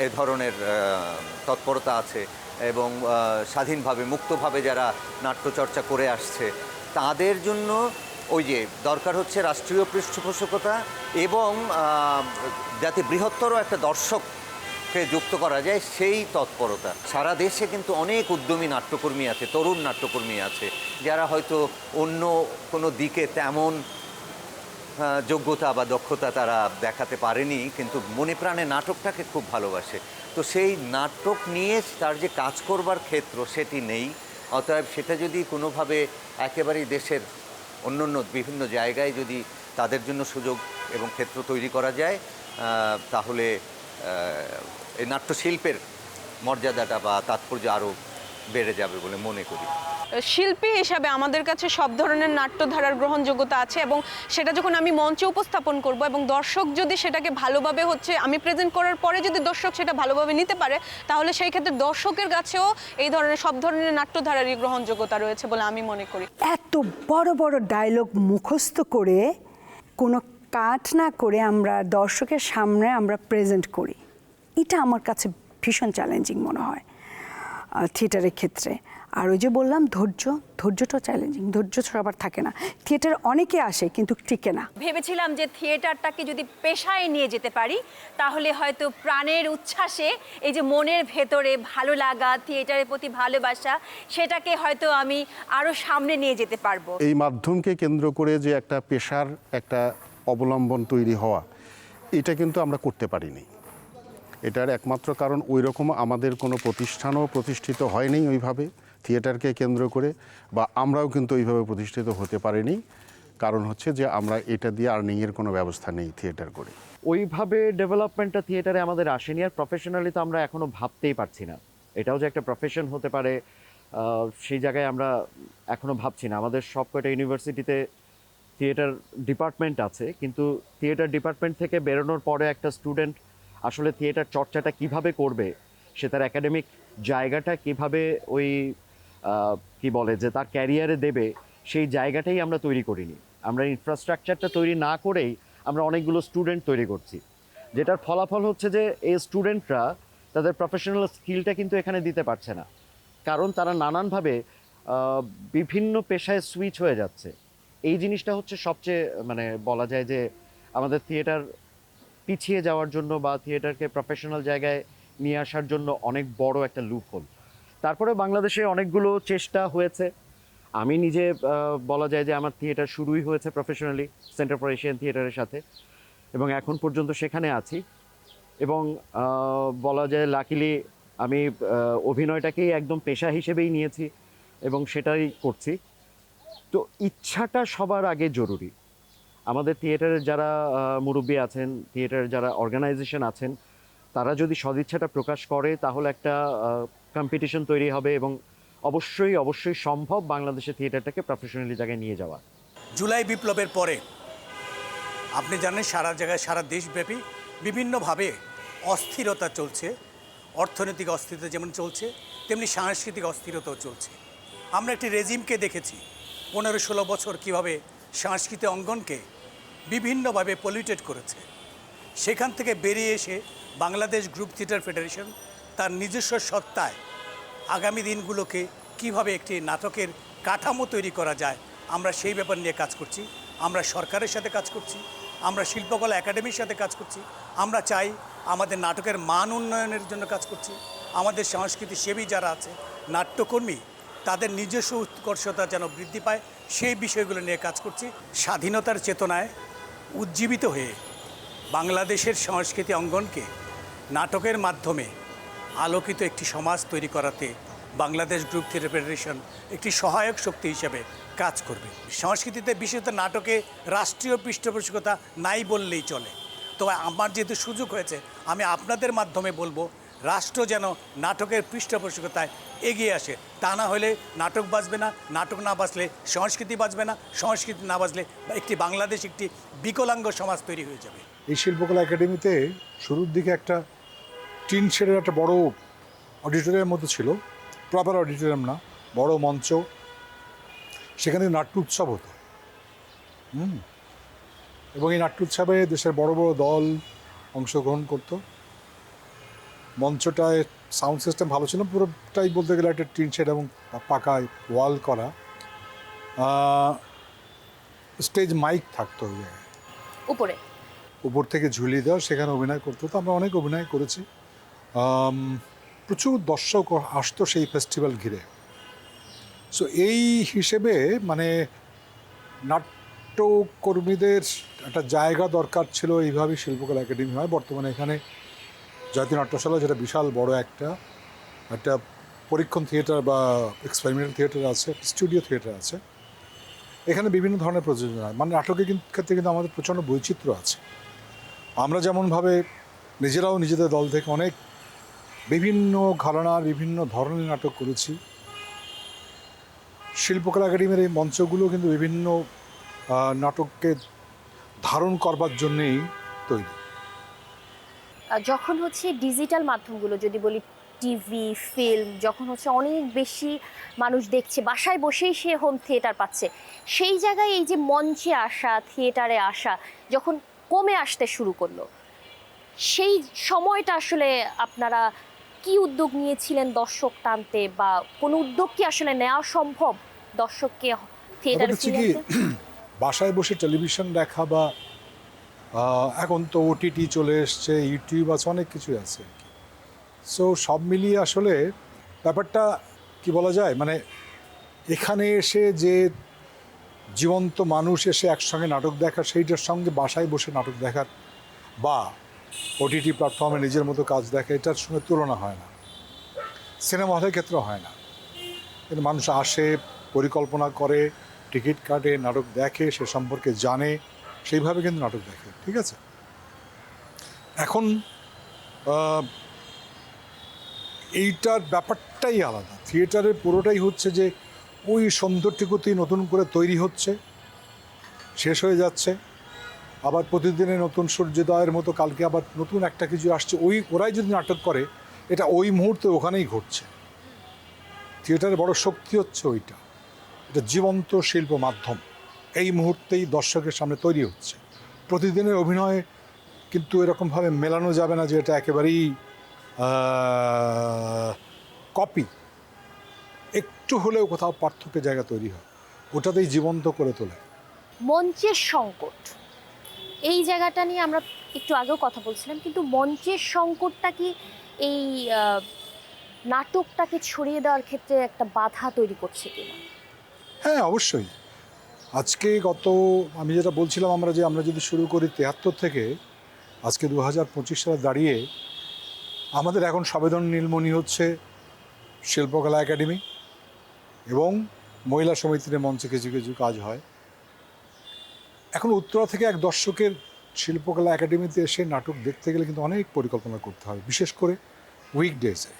এ ধরনের তৎপরতা আছে, এবং স্বাধীনভাবে মুক্তভাবে যারা নাট্যচর্চা করে আসছে, তাদের জন্য ওই যে দরকার হচ্ছে রাষ্ট্রীয় পৃষ্ঠপোষকতা, এবং যাতে বৃহত্তর একটা দর্শককে যুক্ত করা যায় সেই তৎপরতা। সারা দেশে কিন্তু অনেক উদ্যমী নাট্যকর্মী আছে, তরুণ নাট্যকর্মী আছে, যারা হয়তো অন্য কোনো দিকে তেমন যোগ্যতা বা দক্ষতা তারা দেখাতে পারেনি, কিন্তু মনে প্রাণে নাটকটাকে খুব ভালোবাসে। তো সেই নাটক নিয়ে তার যে কাজ করবার ক্ষেত্র সেটি নেই। অতএব সেটা যদি কোনোভাবে একেবারেই দেশের অন্যান্য বিভিন্ন জায়গায় যদি তাদের জন্য সুযোগ এবং ক্ষেত্র তৈরি করা যায়, তাহলে এই নাট্যশিল্পের মর্যাদাটা বা তাৎপর্য আরও বেড়ে যাবে বলে মনে করি। শিল্পী হিসাবে আমাদের কাছে সব ধরনের নাট্যধারার গ্রহণযোগ্যতা আছে, এবং সেটা যখন আমি মঞ্চে উপস্থাপন করব এবং দর্শক যদি সেটাকে ভালোভাবে আমি প্রেজেন্ট করার পরে যদি দর্শক সেটা ভালোভাবে নিতে পারে, তাহলে সেই ক্ষেত্রে দর্শকের কাছেও এই ধরনের সব ধরনের নাট্যধারারই গ্রহণযোগ্যতা রয়েছে বলে আমি মনে করি। এত বড় বড় ডায়লগ মুখস্থ করে কোনো কাট না করে আমরা দর্শকের সামনে আমরা প্রেজেন্ট করি, এটা আমার কাছে ভীষণ চ্যালেঞ্জিং মনে হয় থিয়েটারের ক্ষেত্রে। আর ওই যে বললাম ধৈর্যটাও চ্যালেঞ্জিং, ধৈর্য সবার থাকে না। থিয়েটার অনেকে আসে কিন্তু টিকে না। ভেবেছিলাম যে থিয়েটারটাকে যদি পেশায় নিয়ে যেতে পারি, তাহলে হয়তো প্রাণের উচ্ছ্বাসে এই যে মনের ভেতরে ভালো লাগা, থিয়েটারের প্রতি ভালোবাসা, সেটাকে হয়তো আমি আরও সামনে নিয়ে যেতে পারবো। এই মাধ্যমকে কেন্দ্র করে যে একটা পেশার একটা অবলম্বন তৈরি হওয়া, এটা কিন্তু আমরা করতে পারিনি। এটার একমাত্র কারণ ওই রকম আমাদের কোনো প্রতিষ্ঠানও প্রতিষ্ঠিত হয়নি ওইভাবে থিয়েটারকে কেন্দ্র করে, বা আমরাও কিন্তু ওইভাবে প্রতিষ্ঠিত হতে পারিনি। কারণ হচ্ছে যে আমরা এটা দিয়ে আর্নিংয়ের কোনো ব্যবস্থা নেই থিয়েটার করে। ওইভাবে ডেভেলপমেন্টটা থিয়েটারে আমাদের আসেনি, আর প্রফেশনালি তো আমরা এখনও ভাবতেই পারছি না এটাও যে একটা প্রফেশন হতে পারে, সেই জায়গায় আমরা এখনও ভাবছি না। আমাদের সব কয়টা ইউনিভার্সিটিতে থিয়েটার ডিপার্টমেন্ট আছে, কিন্তু থিয়েটার ডিপার্টমেন্ট থেকে বেরোনোর পরে একটা স্টুডেন্ট আসলে থিয়েটার চর্চাটা কিভাবে করবে, সে তার একাডেমিক জায়গাটা কিভাবে ওই কি বলে যে তার ক্যারিয়ারে দেবে, সেই জায়গাটাই আমরা তৈরি করিনি। আমরা ইনফ্রাস্ট্রাকচারটা তৈরি না করেই আমরা অনেকগুলো স্টুডেন্ট তৈরি করছি, যেটার ফলাফল হচ্ছে যে এই স্টুডেন্টরা তাদের প্রফেশনাল স্কিলটা কিন্তু এখানে দিতে পারছে না, কারণ তারা নানানভাবে বিভিন্ন পেশায় সুইচ হয়ে যাচ্ছে। এই জিনিসটা হচ্ছে সবচেয়ে মানে বলা যায় যে আমাদের থিয়েটার পিছিয়ে যাওয়ার জন্য বা থিয়েটারকে প্রফেশনাল জায়গায় নিয়ে আসার জন্য অনেক বড় একটা লুপ হোল। তারপরে বাংলাদেশে অনেকগুলো চেষ্টা হয়েছে। আমি নিজে বলা যায় যে আমার থিয়েটার শুরুই হয়েছে প্রফেশনালি সেন্টার ফর এশিয়ান থিয়েটারের সাথে, এবং এখন পর্যন্ত সেখানে আছি। এবং বলা যায় লাকিলি আমি অভিনয়টাকেই একদম পেশা হিসেবেই নিয়েছি এবং সেটাই করছি। তো ইচ্ছাটা সবার আগে জরুরি। আমাদের থিয়েটারের যারা মুরব্বী আছেন, থিয়েটারের যারা অর্গানাইজেশন আছেন, তারা যদি সদিচ্ছাটা প্রকাশ করে তাহলে একটা কম্পিটিশন তৈরি হবে এবং অবশ্যই অবশ্যই সম্ভব বাংলাদেশে থিয়েটারটাকে প্রফেশনালি জায়গায় নিয়ে যাওয়া। জুলাই বিপ্লবের পরে আপনি জানেন সারা জায়গায় সারা দেশব্যাপী বিভিন্নভাবে অস্থিরতা চলছে। অর্থনৈতিক অস্থিরতা যেমন চলছে, তেমনি সাংস্কৃতিক অস্থিরতাও চলছে। আমরা একটি রেজিমকে দেখেছি 15-16 বছর কিভাবে সাংস্কৃতিক অঙ্গনকে বিভিন্নভাবে পলিউটেড করেছে। সেখান থেকে বেরিয়ে এসে বাংলাদেশ গ্রুপ থিয়েটার ফেডারেশন তার নিজস্ব সত্তায় আগামী দিনগুলোকে কিভাবে একটি নাটকের কাঠামো তৈরি করা যায়, আমরা সেই ব্যাপার নিয়ে কাজ করছি। আমরা সরকারের সাথে কাজ করছি, আমরা শিল্পকলা একাডেমির সাথে কাজ করছি। আমরা চাই আমাদের নাটকের মান উন্নয়নের জন্য কাজ করছি। আমাদের সংস্কৃতি সেবী যারা আছে, নাট্যকর্মী, তাদের নিজস্ব উৎকর্ষতা যেন বৃদ্ধি পায়, সেই বিষয়গুলো নিয়ে কাজ করছি। স্বাধীনতার চেতনায় উজ্জীবিত হয়ে বাংলাদেশের সংস্কৃতি অঙ্গনকে নাটকের মাধ্যমে আলোকিত একটি সমাজ তৈরি করাতে বাংলাদেশ গ্রুপ থিয়েটার ফেডারেশন একটি সহায়ক শক্তি হিসেবে কাজ করবে। সংস্কৃতিতে বিশেষত নাটকে রাষ্ট্রীয় পৃষ্ঠপোষকতা নাই বললেই চলে। তো আমার যেহেতু সুযোগ হয়েছে, আমি আপনাদের মাধ্যমে বলবো রাষ্ট্র যেন নাটকের পৃষ্ঠপোষকতায় এগিয়ে আসে। তা না হলে নাটক বাঁচবে না, নাটক না বাঁচলে সংস্কৃতি বাঁচবে না, সংস্কৃতি না বাঁচলে একটি বাংলাদেশ একটি বিকলাঙ্গ সমাজ তৈরি হয়ে যাবে। এই শিল্পকলা একাডেমিতে শুরুর দিকে একটা টিন শেডের একটা বড় অডিটোরিয়াম মতো ছিল, প্রপার অডিটোরিয়াম না, বড় মঞ্চ, সেখানে নাট্য উৎসব হতো। এবং এই নাট্য উৎসবে দেশের বড় বড় দল অংশগ্রহণ করত। মঞ্চটায় সাউন্ড সিস্টেম ভালো ছিল, পুরোটাই বলতে গেলে একটা টিন শেড এবং পাকা ওয়াল করা। স্টেজ মাইক থাকতো ওই জায়গায়, উপর থেকে ঝুলিয়ে দেওয়া, সেখানে অভিনয় করতে হতো। আমরা অনেক অভিনয় করেছি। প্রচুর দর্শক আসতো সেই ফেস্টিভ্যাল ঘিরে। সো এই হিসেবে মানে নাট্যকর্মীদের একটা জায়গা দরকার ছিল, এইভাবেই শিল্পকলা একাডেমি হয়। বর্তমানে এখানে জাতীয় নাট্যশালা, যেটা বিশাল বড় একটা পরীক্ষণ থিয়েটার বা এক্সপেরিমেন্টাল থিয়েটার আছে, স্টুডিও থিয়েটার আছে। এখানে বিভিন্ন ধরনের প্রযোজনা হয়। মানে নাটকের ক্ষেত্রে কিন্তু আমাদের প্রচণ্ড বৈচিত্র্য আছে। আমরা যেমনভাবে নিজেরাও নিজেদের দল থেকে অনেক বিভিন্ন ঘরানার বিভিন্ন ধরনের নাটক করেছি, শিল্পকলা একাডেমির এই মঞ্চগুলো কিন্তু বিভিন্ন নাটককে ধারণ করবার জন্যেই তৈরি। যখন হচ্ছে ডিজিটাল মাধ্যমগুলো, যদি বলি টিভি, ফিল্ম, যখন হচ্ছে অনেক বেশি মানুষ দেখছে, বাসায় বসেই সে হোম থিয়েটার পাচ্ছে, সেই জায়গায় এই যে মঞ্চে আসা, থিয়েটারে আসা যখন কমে আসতে শুরু করলো, সেই সময়টা আসলে আপনারা কি উদ্যোগ নিয়েছিলেন দর্শক টানতে, বা কোনো উদ্যোগ কি আসলে নেওয়া সম্ভব দর্শককে থিয়েটারে ফিরিয়ে আনতে? বাসায় বসে টেলিভিশন দেখা বা এখন তো ওটিটি চলে এসছে, ইউটিউব আছে, অনেক কিছুই আছে। সো সব মিলিয়ে আসলে ব্যাপারটা কি বলা যায়, মানে এখানে এসে যে জীবন্ত মানুষ এসে একসঙ্গে নাটক দেখা, সেইটার সঙ্গে বাসায় বসে নাটক দেখার বা ওটিটি প্ল্যাটফর্মে নিজের মতো কাজ দেখা, এটার সঙ্গে তুলনা হয় না। সিনেমা হলের ক্ষেত্রে হয় না, কিন্তু মানুষ আসে, পরিকল্পনা করে, টিকিট কাটে, নাটক দেখে, সে সম্পর্কে জানে, সেইভাবে কিন্তু নাটক দেখে। ঠিক আছে, এখন এইটার ব্যাপারটাই আলাদা। থিয়েটারের পুরোটাই হচ্ছে যে ওই সৌন্দর্যটুকুতেই নতুন করে তৈরি হচ্ছে, শেষ হয়ে যাচ্ছে, আবার প্রতিদিনের নতুন সূর্যোদয়ের মতো কালকে আবার নতুন একটা কিছু আসছে, ওরাই যদি নাটক করে এটা ওই মুহূর্তে ওখানেই ঘটছে। থিয়েটারের বড় শক্তি হচ্ছে ওইটা, এটা জীবন্ত শিল্প মাধ্যম, এই মুহূর্তেই দর্শকের সামনে তৈরি হচ্ছে। প্রতিদিনের অভিনয় কিন্তু এরকমভাবে মেলানো যাবে না যে এটা একেবারেই কপি, একটু হলেও কোথাও পার্থক্যের জায়গা তৈরি হয়, ওটাতেই জীবন্ত করে তোলে। মঞ্চের সংকট, এই জায়গাটা নিয়ে আমরা একটু আগেও কথা বলছিলাম, কিন্তু মঞ্চের সংকটটা কি এই নাটকটাকে ছড়িয়ে দেওয়ার ক্ষেত্রে একটা বাধা তৈরি করছে কিনা? হ্যাঁ, অবশ্যই। আজকে আমি যেটা বলছিলাম, আমরা যদি শুরু করি 73 থেকে আজকে 2025 সালে দাঁড়িয়ে, আমাদের এখন সবেদন নীলমণি হচ্ছে শিল্পকলা একাডেমি এবং মহিলা সমিতির মঞ্চে কিছু কিছু কাজ হয়। এখন উত্তরা থেকে এক দর্শকের শিল্পকলা একাডেমিতে এসে নাটক দেখতে গেলে কিন্তু অনেক পরিকল্পনা করতে হয়, বিশেষ করে উইকডেজে।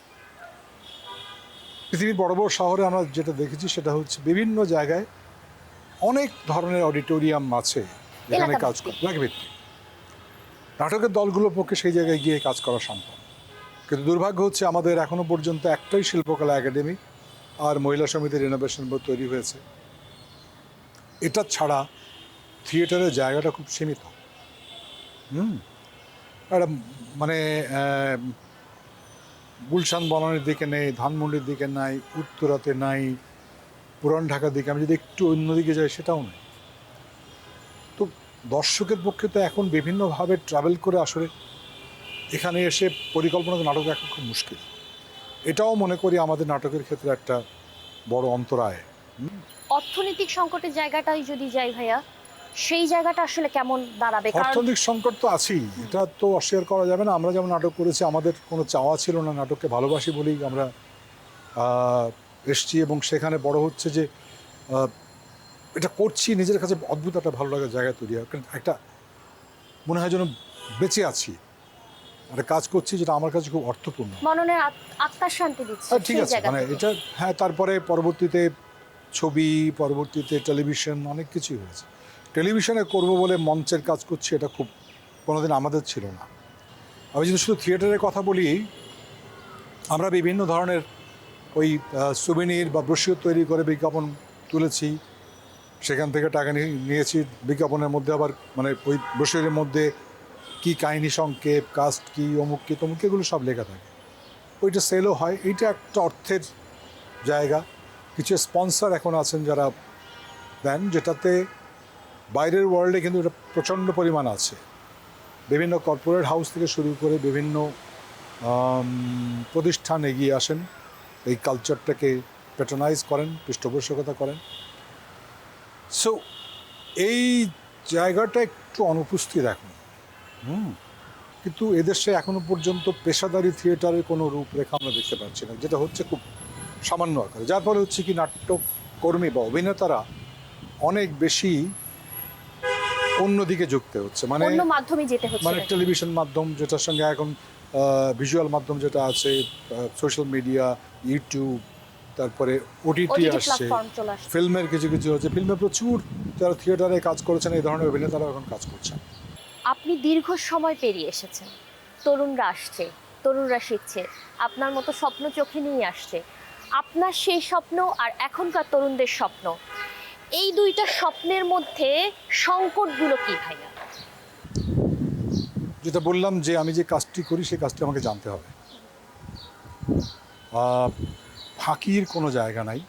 পৃথিবীর বড় বড় শহরে আমরা যেটা দেখেছি সেটা হচ্ছে বিভিন্ন জায়গায় অনেক ধরনের অডিটোরিয়াম আছে যেখানে কাজ করে এলাকাভিত্তিক। নাটকের দলগুলোর পক্ষে সেই জায়গায় গিয়ে কাজ করা সম্ভব, কিন্তু দুর্ভাগ্য হচ্ছে আমাদের এখনো পর্যন্ত একটাই শিল্পকলা একাডেমি আর মহিলা সমিতির রিনোভেশন বোর্ড তৈরি হয়েছে। এটা ছাড়া থিয়েটারের জায়গাটা খুব সীমিত। একটা মানে গুলশান বনানীর দিকে নেই, ধানমন্ডির দিকে নাই, উত্তরাতে নাই, পুরান ঢাকার দিকে আমি যদি একটু অন্যদিকে যাই সেটাও নেই। তো দর্শকের পক্ষে তো এখন বিভিন্নভাবে ট্রাভেল করে আসলে এখানে এসে পরিকল্পনা নাটক দেখা খুব মুশকিল। এটাও মনে করি আমাদের নাটকের ক্ষেত্রে একটা বড় অন্তরায়। অর্থনৈতিক সংকটের জায়গাটাই যদি যাই ভাইয়া, সেই জায়গাটা আসলে কেমন দাঁড়াবে? অর্থনৈতিক সংকট তো আছেই, এটা তো অস্বীকার করা যাবে না। আমরা যেমন নাটক করেছি, আমাদের কোনো চাওয়া ছিল না, নাটককে ভালোবাসি বলেই আমরা এসছি এবং সেখানে বড় হচ্ছে যে এটা করছি নিজের কাছে অদ্ভুত একটা ভালো লাগার জায়গা তৈরি হয়। একটা মনে হয় যেন বেঁচে আছি, একটা কাজ করছি যেটা আমার কাছে খুব অর্থপূর্ণ, মননের আত্মার শান্তি দিচ্ছে। ঠিক আছে, মানে এটা হ্যাঁ। তারপরে পরবর্তীতে ছবি, পরবর্তীতে টেলিভিশন, অনেক কিছুই হয়েছে। টেলিভিশনে করব বলে মঞ্চের কাজ করছি, এটা খুব কোনোদিন আমাদের ছিল না। আমি যদি শুধু থিয়েটারের কথা বলি, আমরা বিভিন্ন ধরনের ওই সুভেনির বা ব্রোশিওর তৈরি করে বিজ্ঞাপন তুলেছি, সেখান থেকে টাকা নিয়েছি। বিজ্ঞাপনের মধ্যে আবার মানে ওই ব্রোশিওরের মধ্যে কি কাহিনী সংক্ষেপ, কাস্ট কি, অমুক কি তমুক, এগুলো সব লেখা থাকে, ওইটা সেলও হয়। এইটা একটা অর্থের জায়গা। কিছু স্পন্সর এখন আছেন যারা দেন, যেটাতে বাইরের ওয়ার্ল্ডে কিন্তু এটা প্রচণ্ড পরিমাণ আছে। বিভিন্ন কর্পোরেট হাউস থেকে শুরু করে বিভিন্ন প্রতিষ্ঠান এগিয়ে আসেন, এই কালচারটাকে প্যাট্রোনাইজ করেন, পৃষ্ঠপোষকতা করেন। সো এই জায়গাটা একটু অনুপস্থিত এখন। কিন্তু এদেশে এখনো পর্যন্ত পেশাদারি থিয়েটারের কোনো রূপরেখা আমরা দেখতে পাচ্ছি না, যেটা হচ্ছে খুব সামান্য আকারে। যার ফলে হচ্ছে কি, নাট্যকর্মী বা অভিনেতারা অনেক বেশি অন্যদিকে যুক্ত হচ্ছে, মানে অন্য মাধ্যমে যেতে হচ্ছে, মানে টেলিভিশন মাধ্যম যেটার সঙ্গে এখন ভিজুয়াল মাধ্যম যেটা আছে, সোশ্যাল মিডিয়া, ইউটিউব, তারপরে ওটিটি আসছে, ফিল্মের কিছু কিছু হচ্ছে। ফিল্মে প্রচুর যারা থিয়েটারে কাজ করেছেন এই ধরনের অভিনেতারা এখন কাজ করছেন। আপনি দীর্ঘ সময় পেরিয়ে এসেছেন, তরুণরা আসছে, তরুণরা শিখছে, আপনার মতো স্বপ্ন চোখে নিয়ে আসছে। আপনার সেই স্বপ্ন আর এখনকার তরুণদের স্বপ্ন, এই দুইটা স্বপ্নের মধ্যে সংকটগুলো কি ভাইয়া? যেটা বললাম যে আমি যে কাজটি করি সেই কাজটি আমাকে জানতে হবে, ফাঁকির কোনো জায়গা নাই।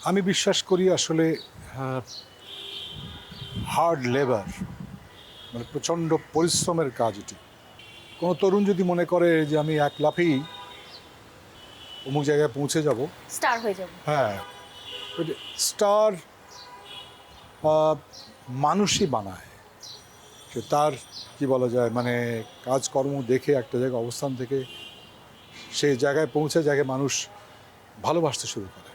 আমি বিশ্বাস করি আসলে হার্ড লেবার, মানে প্রচণ্ড পরিশ্রমের কাজ এটি। কোনো তরুণ যদি মনে করে যে আমি এক লাফেই অমুক জায়গায় পৌঁছে যাব, স্টার হয়ে যাব, হ্যাঁ, স্টার মানুষই বানায়। সে তার কি বলা যায়, মানে কাজকর্ম দেখে একটা জায়গায় অবস্থান থেকে সেই জায়গায় পৌঁছে যাকে মানুষ ভালোবাসতে শুরু করে।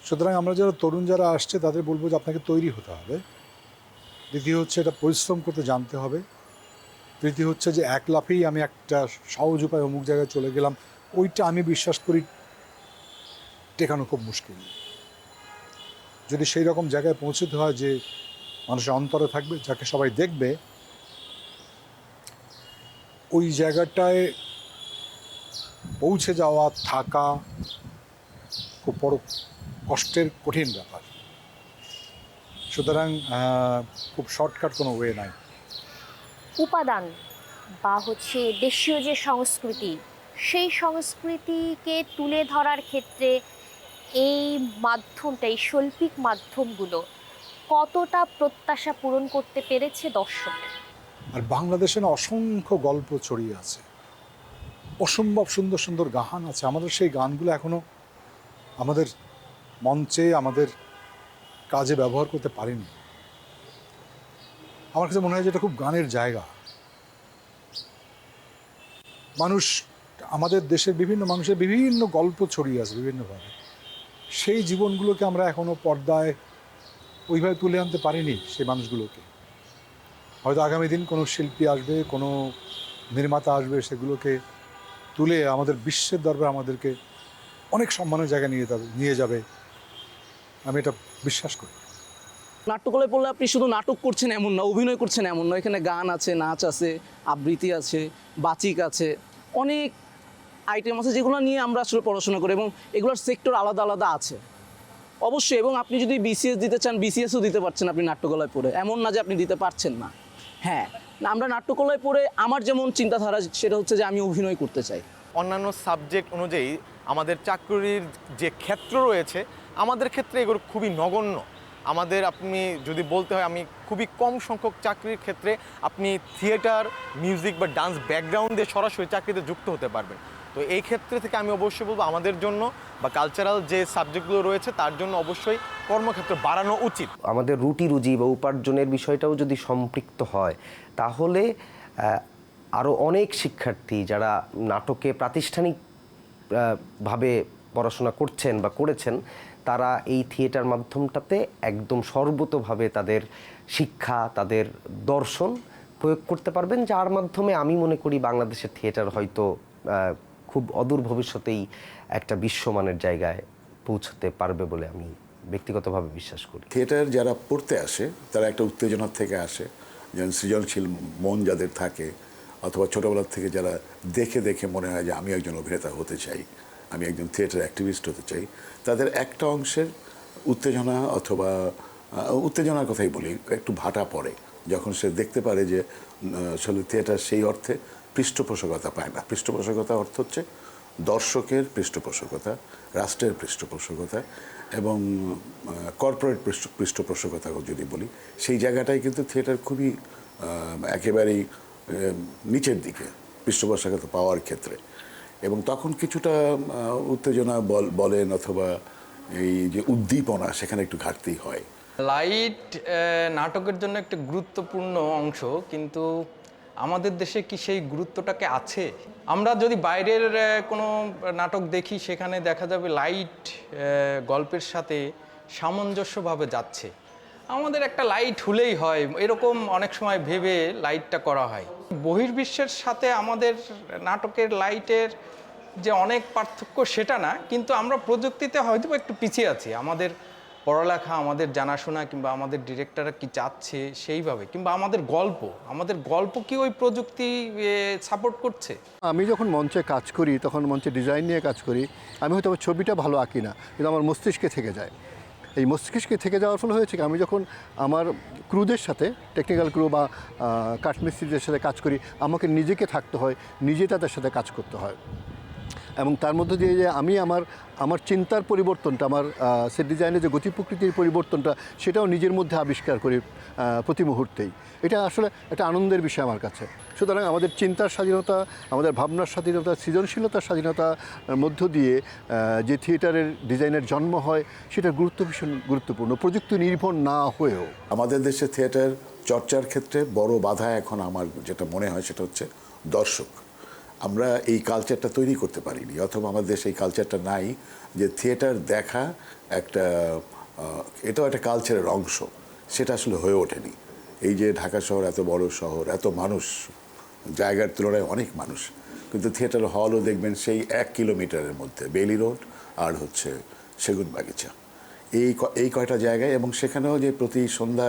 সুতরাং আমরা যারা তরুণ যারা আসছে তাদের বলবো যে আপনাকে তৈরি হতে হবে। দ্বিতীয় হচ্ছে এটা পরিশ্রম করতে জানতে হবে। তৃতীয় হচ্ছে যে এক লাফেই আমি একটা সহজ উপায় অমুক জায়গায় চলে গেলাম, ওইটা আমি বিশ্বাস করি টেকানো খুব মুশকিল। যদি সেই রকম জায়গায় পৌঁছতে হয় যে মানুষের অন্তরে থাকবে, যাকে সবাই দেখবে, ওই জায়গাটায় পৌঁছে যাওয়া, থাকা খুব বড় কষ্টের, কঠিন ব্যাপার। সুতরাং খুব শর্টকাট কোনো ওয়ে নাই। উপাদান বা হচ্ছে দেশীয় যে সংস্কৃতি, সেই সংস্কৃতিকে তুলে ধরার ক্ষেত্রে এই মাধ্যমটা, এই শৈল্পিক মাধ্যমগুলো কতটা প্রত্যাশা পূরণ করতে পেরেছে দর্শকের? আর বাংলাদেশে না অসংখ্য গল্প ছড়িয়ে আছে, অসম্ভব সুন্দর সুন্দর গান আছে। আমাদের সেই গানগুলো এখনো আমাদের মঞ্চে, আমাদের কাজে ব্যবহার করতে পারিনি। আমার কাছে মনে হয় যে এটা খুব গানের জায়গা। মানুষ, আমাদের দেশের বিভিন্ন মানুষের বিভিন্ন গল্প ছড়িয়ে আছে বিভিন্নভাবে, সেই জীবনগুলোকে আমরা এখনো পর্দায় ওইভাবে তুলে আনতে পারিনি। সেই মানুষগুলোকে হয়তো আগামী দিন কোনো শিল্পী আসবে, কোনো নির্মাতা আসবে, সেগুলোকে তুলে আমাদের বিশ্বের দরবারে আমাদেরকে অনেক সম্মানের জায়গায় নিয়ে যাবে, আমি এটা বিশ্বাস করি। নাট্যকলায় পড়লে আপনি শুধু নাটক করছেন এমন না, অভিনয় করছেন এমন না, এখানে গান আছে, নাচ আছে, আবৃত্তি আছে, বাচিক আছে, অনেক আইটেম আছে যেগুলো নিয়ে আমরা আসলে পড়াশোনা করি এবং এগুলোর সেক্টর আলাদা আলাদা আছে অবশ্যই। এবং আপনি যদি বিসিএস দিতে চান, বিসিএসও দিতে পারছেন আপনি নাট্যকলায় পড়ে, এমন না যে আপনি দিতে পারছেন না। হ্যাঁ, আমরা নাট্যকলায় পড়ে আমার যেমন চিন্তাধারা সেটা হচ্ছে যে আমি অভিনয় করতে চাই। অন্যান্য সাবজেক্ট অনুযায়ী আমাদের চাকরির যে ক্ষেত্র রয়েছে, আমাদের ক্ষেত্রে এগুলো খুবই নগণ্য। আমাদের, আপনি যদি বলতে হয়, আমি খুবই কম সংখ্যক চাকরির ক্ষেত্রে আপনি থিয়েটার, মিউজিক বা ডান্স ব্যাকগ্রাউন্ড দিয়ে সরাসরি চাকরিতে যুক্ত হতে পারবেন। তো এই ক্ষেত্রে থেকে আমি অবশ্যই বলবো আমাদের জন্য বা কালচারাল যে সাবজেক্টগুলো রয়েছে তার জন্য অবশ্যই কর্মক্ষেত্র বাড়ানো উচিত। আমাদের রুটি রুজি বা উপার্জনের বিষয়টাও যদি সম্পৃক্ত হয়, তাহলে আরও অনেক শিক্ষার্থী যারা নাটকে প্রাতিষ্ঠানিক ভাবে পড়াশোনা করছেন বা করেছেন, তারা এই থিয়েটার মাধ্যমটাতে একদম সর্বতোভাবে তাদের শিক্ষা, তাদের দর্শন প্রয়োগ করতে পারবেন, যার মাধ্যমে আমি মনে করি বাংলাদেশের থিয়েটার হয়তো খুব অদূর ভবিষ্যতেই একটা বিশ্বমানের জায়গায় পৌঁছতে পারবে বলে আমি ব্যক্তিগতভাবে বিশ্বাস করি। থিয়েটার যারা পড়তে আসে তারা একটা উত্তেজনার থেকে আসে, যেমন সৃজনশীল মন যাদের থাকে, অথবা ছোটোবেলার থেকে যারা দেখে দেখে মনে হয় যে আমি একজন অভিনেতা হতে চাই, আমি একজন থিয়েটার অ্যাক্টিভিস্ট হতে চাই, তাদের একটা অংশের উত্তেজনা, অথবা উত্তেজনার কথাই বলি, একটু ভাটা পড়ে যখন সে দেখতে পারে যে আসলে থিয়েটার সেই অর্থে পৃষ্ঠপোষকতা পায় না। পৃষ্ঠপোষকতা অর্থ হচ্ছে দর্শকের পৃষ্ঠপোষকতা, রাষ্ট্রের পৃষ্ঠপোষকতা এবং কর্পোরেট পৃষ্ঠপোষকতা যদি বলি, সেই জায়গাটাই কিন্তু থিয়েটার খুবই একেবারেই নিচের দিকে পৃষ্ঠপোষকতা পাওয়ার ক্ষেত্রে। এবং তখন কিছুটা উত্তেজনা বলেন অথবা এই যে উদ্দীপনা, সেখানে একটু ঘাটতি হয়। লাইট নাটকের জন্য একটা গুরুত্বপূর্ণ অংশ, কিন্তু আমাদের দেশে কি সেই গুরুত্বটাকে আছে? আমরা যদি বাইরের কোনো নাটক দেখি, সেখানে দেখা যাবে লাইট গল্পের সাথে সামঞ্জস্যভাবে যাচ্ছে। আমাদের একটা লাইট হলেই হয়, এরকম অনেক সময় ভেবে লাইটটা করা হয়। বহির্বিশ্বের সাথে আমাদের নাটকের লাইটের যে অনেক পার্থক্য সেটা না, কিন্তু আমরা প্রযুক্তিতে হয়তো একটু পিছিয়ে আছি। আমাদের পড়ালেখা, আমাদের জানাশোনা, কিংবা আমাদের ডিরেক্টররা কি চাচ্ছে সেইভাবে, কিংবা আমাদের গল্প কি ওই প্রযুক্তি সাপোর্ট করছে? আমি যখন মঞ্চে কাজ করি, তখন মঞ্চে ডিজাইন নিয়ে কাজ করি, আমি হয়তো ছবিটা ভালো আঁকি না, কিন্তু আমার মস্তিষ্কে থেকে যায়। এই মস্তিষ্কে থেকে যাওয়ার ফলে হয়েছে কি, আমি যখন আমার ক্রুদের সাথে, টেকনিক্যাল ক্রু বা কাঠমিস্ত্রিদের সাথে কাজ করি, আমাকে নিজেকে থাকতে হয়, নিজে তাদের সাথে কাজ করতে হয়। এবং তার মধ্যে দিয়ে যে আমি আমার চিন্তার পরিবর্তনটা, আমার সেট ডিজাইনের যে গতি প্রকৃতির পরিবর্তনটা, সেটাও নিজের মধ্যে আবিষ্কার করি প্রতি মুহূর্তেই। এটা আসলে একটা আনন্দের বিষয় আমার কাছে। সুতরাং আমাদের চিন্তার স্বাধীনতা, আমাদের ভাবনার স্বাধীনতা, সৃজনশীলতার স্বাধীনতার মধ্য দিয়ে যে থিয়েটারের ডিজাইনের জন্ম হয়, সেটার ভীষণ গুরুত্বপূর্ণ, প্রযুক্তি নির্ভর না হয়েও। আমাদের দেশে থিয়েটার চর্চার ক্ষেত্রে বড় বাধা এখন আমার যেটা মনে হয় সেটা হচ্ছে দর্শক। আমরা এই কালচারটা তৈরি করতে পারিনি, অথবা আমাদের দেশে এই কালচারটা নাই যে থিয়েটার দেখা এটাও একটা কালচারের অংশ, সেটা আসলে হয়ে ওঠেনি। এই যে ঢাকা শহর এত বড় শহর, এত মানুষ, জায়গার তুলনায় অনেক মানুষ, কিন্তু থিয়েটার হলও দেখবেন সেই 1 কিলোমিটারের মধ্যে, বেলি রোড আর হচ্ছে সেগুনবাগিচা। এই কয়টা জায়গায়, এবং সেখানেও যে প্রতি সন্ধ্যা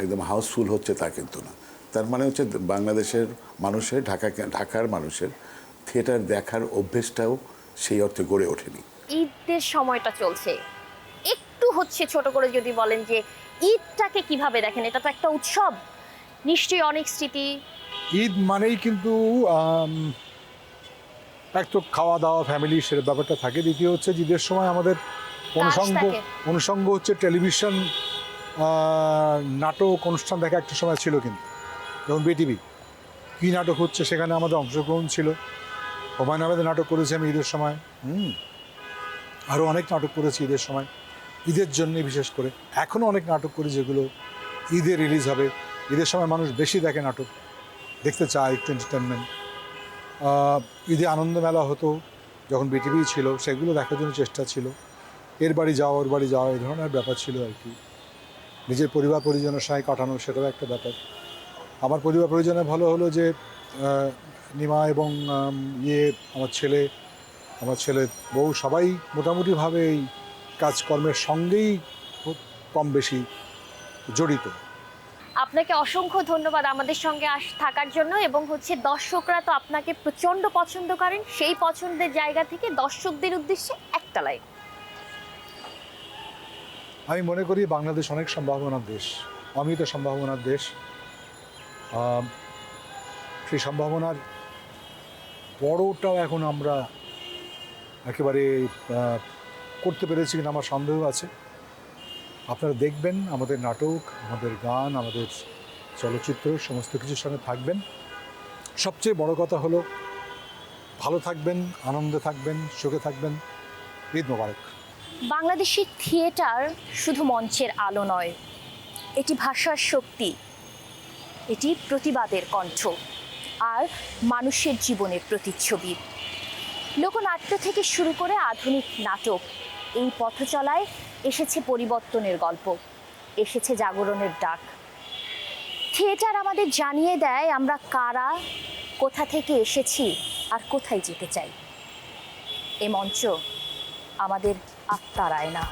একদম হাউসফুল হচ্ছে তা কিন্তু না। তার মানে হচ্ছে বাংলাদেশের মানুষের, ঢাকার মানুষের থিয়েটার দেখার অভ্যেসটাও সেই অর্থে গড়ে ওঠেনি। ঈদের সময়টা চলছে, একটু হচ্ছে ছোট করে যদি বলেন যে ঈদটাকে কিভাবে দেখেন? এটা তো একটা উৎসব, নিশ্চয়ই অনেক স্মৃতি। ঈদ মানেই কিন্তু এক তো খাওয়া দাওয়া, ফ্যামিলি, সে ব্যাপারটা থাকে। দ্বিতীয় হচ্ছে ঈদের সময় আমাদের অনুষঙ্গ হচ্ছে টেলিভিশন, নাটক অনুষ্ঠান দেখা একটা সময় ছিল, কিন্তু যেমন বিটিভি কী নাটক হচ্ছে সেখানে আমাদের অংশগ্রহণ ছিল। হুমায়ুন আহমেদের নাটক করেছি আমি ঈদের সময়, আরও অনেক নাটক করেছি ঈদের সময়, ঈদের জন্যে বিশেষ করে। এখনও অনেক নাটক করি যেগুলো ঈদে রিলিজ হবে। ঈদের সময় মানুষ বেশি দেখে নাটক, দেখতে চায়, একটু এন্টারটেনমেন্ট। ঈদে আনন্দ মেলা হতো যখন বিটিভি ছিল, সেগুলো দেখার জন্য চেষ্টা ছিল। এর বাড়ি যাওয়া, ওর বাড়ি যাওয়া, এই ধরনের ব্যাপার ছিল আর কি। নিজের পরিবার পরিজনের সঙ্গে কাটানো, সেটাও একটা ব্যাপার। আমার পরিবার পরিজনে ভালো হলো যে নিমা এবং আমার ছেলে বউ সবাই মোটামুটিভাবে এই কাজকর্মের সঙ্গেই কম বেশি জড়িত। আপনাকে অসংখ্য ধন্যবাদ আমাদের সঙ্গে থাকার জন্য, এবং হচ্ছে দর্শকরা তো আপনাকে প্রচণ্ড পছন্দ করেন, সেই পছন্দের জায়গা থেকে দর্শকদের উদ্দেশ্যে একটা লাইন। আমি মনে করি বাংলাদেশ অনেক সম্ভাবনার দেশ, অমিত সম্ভাবনার দেশ। সেই সম্ভাবনার বড়টাও এখন আমরা একেবারে করতে পেরেছি কিনা আমার সন্দেহ আছে। আপনারা দেখবেন আমাদের নাটক, আমাদের গান, আমাদের চলচ্চিত্র, সমস্ত কিছুর সঙ্গে থাকবেন। সবচেয়ে বড় কথা হলো ভালো থাকবেন, আনন্দে থাকবেন, সুখে থাকবেন। ঈদ মোবারক। বাংলাদেশের থিয়েটার শুধু মঞ্চের আলো নয়, এটি ভাষার শক্তি, এটি প্রতিবাদের কণ্ঠ আর মানুষের জীবনের প্রতিচ্ছবি। লোকনাট্য থেকে শুরু করে আধুনিক নাটক, এই পথচলায় এসেছে পরিবর্তনের গল্প, এসেছে জাগরণের ডাক। থিয়েটার আমাদের জানিয়ে দেয় আমরা কারা, কোথা থেকে এসেছি আর কোথায় যেতে চাই। এ মঞ্চ আমাদের আত্মার আয়না।